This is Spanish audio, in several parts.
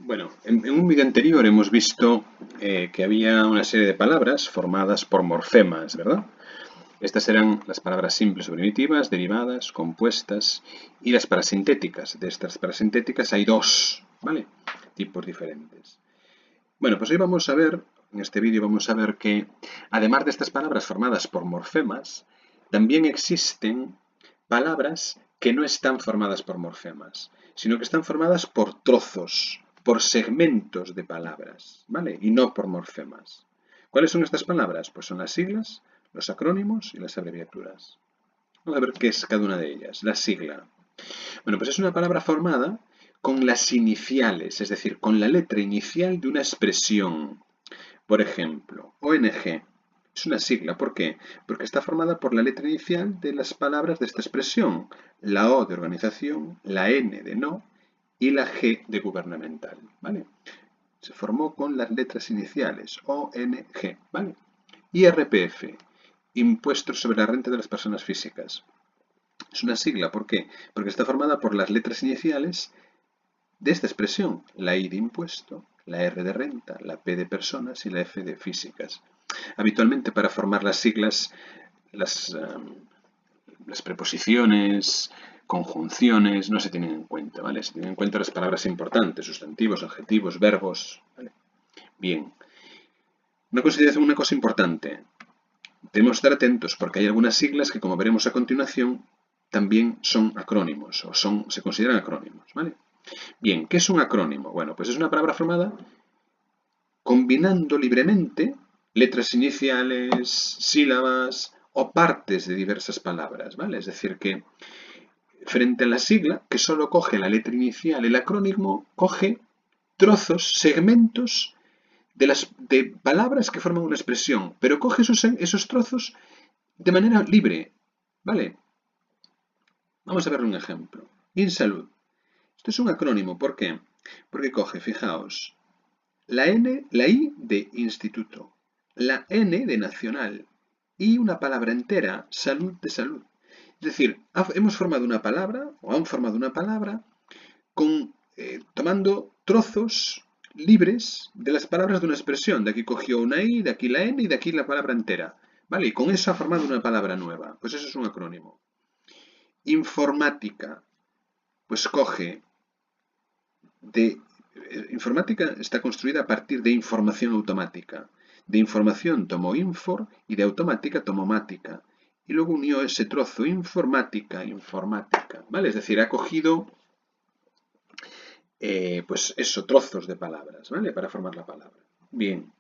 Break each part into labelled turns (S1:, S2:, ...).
S1: Bueno, en un vídeo anterior hemos visto que había una serie de palabras formadas por morfemas, ¿verdad? Estas eran las palabras simples o primitivas, derivadas, compuestas y las parasintéticas. De estas parasintéticas hay dos, ¿vale? Tipos diferentes. Bueno, pues hoy vamos a ver, en este vídeo vamos a ver que, además de estas palabras formadas por morfemas, también existen palabras que no están formadas por morfemas, sino que están formadas por trozos, por segmentos de palabras, ¿vale? Y no por morfemas. ¿Cuáles son estas palabras? Pues son las siglas, los acrónimos y las abreviaturas. Vamos a ver qué es cada una de ellas. La sigla. Bueno, pues es una palabra formada con las iniciales, es decir, con la letra inicial de una expresión. Por ejemplo, ONG es una sigla. ¿Por qué? Porque está formada por la letra inicial de las palabras de esta expresión. La O de organización, la N de no y la G de gubernamental. ¿Vale? Se formó con las letras iniciales, ONG. ¿Vale? IRPF, Impuestos sobre la Renta de las Personas Físicas. Es una sigla. ¿Por qué? Porque está formada por las letras iniciales de esta expresión, la I de impuesto, la R de renta, la P de personas y la F de físicas. Habitualmente para formar las siglas, las preposiciones, conjunciones, no se tienen en cuenta, ¿vale? Se tienen en cuenta las palabras importantes, sustantivos, adjetivos, verbos, ¿vale? Bien. Una cosa importante. Debemos estar atentos porque hay algunas siglas que, como veremos a continuación, también son acrónimos o se consideran acrónimos, ¿vale? Bien, ¿qué es un acrónimo? Bueno, pues es una palabra formada combinando libremente letras iniciales, sílabas o partes de diversas palabras, ¿vale? Es decir, que frente a la sigla, que solo coge la letra inicial, el acrónimo coge trozos, segmentos de palabras que forman una expresión, pero coge esos trozos de manera libre, ¿vale? Vamos a ver un ejemplo. InSalud. Esto es un acrónimo, ¿por qué? Porque coge, fijaos, la I de instituto, la N de nacional y una palabra entera, salud de salud. Es decir, hemos formado una palabra, o han formado una palabra, tomando trozos libres de las palabras de una expresión. De aquí cogió una I, de aquí la N y de aquí la palabra entera. ¿Vale? Y con eso ha formado una palabra nueva. Pues eso es un acrónimo. Informática. Pues coge informática está construida a partir de información automática. De información tomó infor y de automática tomó mática. Y luego unió ese trozo informática. ¿Vale? Es decir, ha cogido pues eso, trozos de palabras, ¿vale? Para formar la palabra. Bien.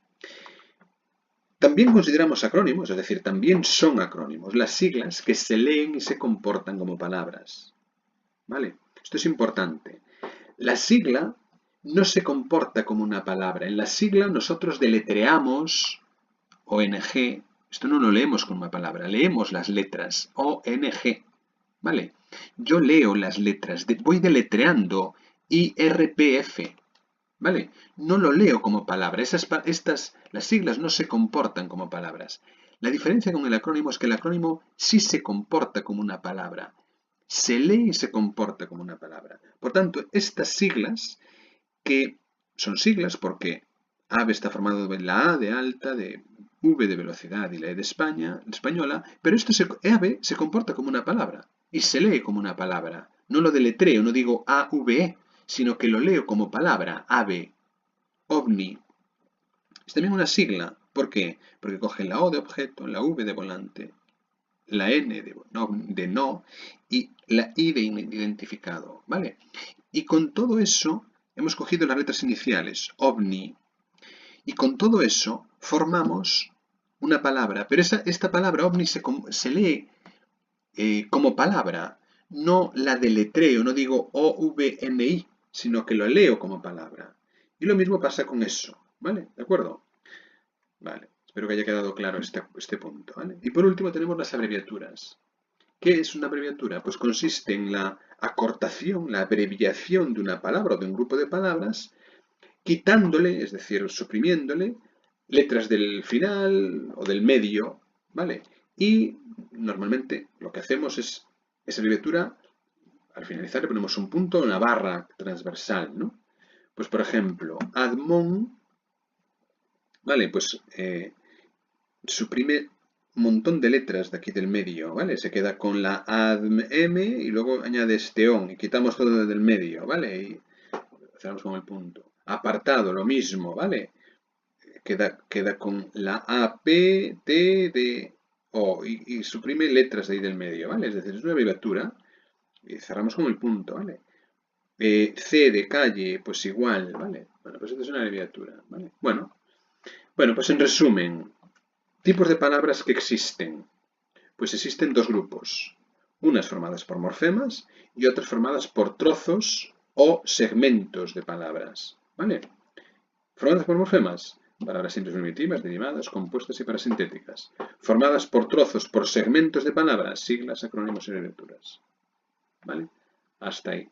S1: También consideramos acrónimos, es decir, también son acrónimos, las siglas que se leen y se comportan como palabras. ¿Vale? Esto es importante. La sigla no se comporta como una palabra. En la sigla nosotros deletreamos ONG. Esto no lo leemos como una palabra, leemos las letras ONG. ¿Vale? Yo leo las letras, voy deletreando IRPF. ¿Vale? No lo leo como palabra. Las siglas no se comportan como palabras. La diferencia con el acrónimo es que el acrónimo sí se comporta como una palabra. Se lee y se comporta como una palabra. Por tanto, estas siglas, que son siglas porque AVE está formado de la A de alta, de V de velocidad y la E de española, pero AVE se comporta como una palabra y se lee como una palabra. No lo deletreo, no digo AVE, sino que lo leo como palabra, AVE, OVNI. Es también una sigla. ¿Por qué? Porque coge la O de objeto, la V de volante, la N de no y la I de identificado, ¿vale? Y con todo eso hemos cogido las letras iniciales, OVNI, y con todo eso formamos una palabra, pero esta palabra OVNI se lee como palabra, no la deletreo, no digo OVNI, sino que lo leo como palabra. Y lo mismo pasa con eso, ¿vale? ¿De acuerdo? Vale, espero que haya quedado claro este punto, ¿vale? Y por último tenemos las abreviaturas. ¿Qué es una abreviatura? Pues consiste en la acortación, la abreviación de una palabra o de un grupo de palabras, quitándole, es decir, suprimiéndole, letras del final o del medio, ¿vale? Y normalmente lo que hacemos es, esa abreviatura, al finalizar le ponemos un punto o una barra transversal, ¿no? Pues por ejemplo, admon, ¿vale? Pues suprime un montón de letras de aquí del medio, ¿vale? Se queda con la adm y luego añade este on y quitamos todo del medio, ¿vale? Y cerramos con el punto. Apartado, lo mismo, ¿vale? Queda con la A, P, T, D, O y suprime letras de ahí del medio, ¿vale? Es decir, es una abreviatura y cerramos con el punto, ¿vale? C de calle, pues igual, ¿vale? Bueno, pues esto es una abreviatura, ¿vale? Bueno, pues en resumen, tipos de palabras que existen. Pues existen dos grupos, unas formadas por morfemas y otras formadas por trozos o segmentos de palabras, ¿vale? Formadas por morfemas, palabras simples primitivas, derivadas, compuestas y parasintéticas. Formadas por trozos, por segmentos de palabras, siglas, acrónimos y abreviaturas. ¿Vale? Hasta ahí.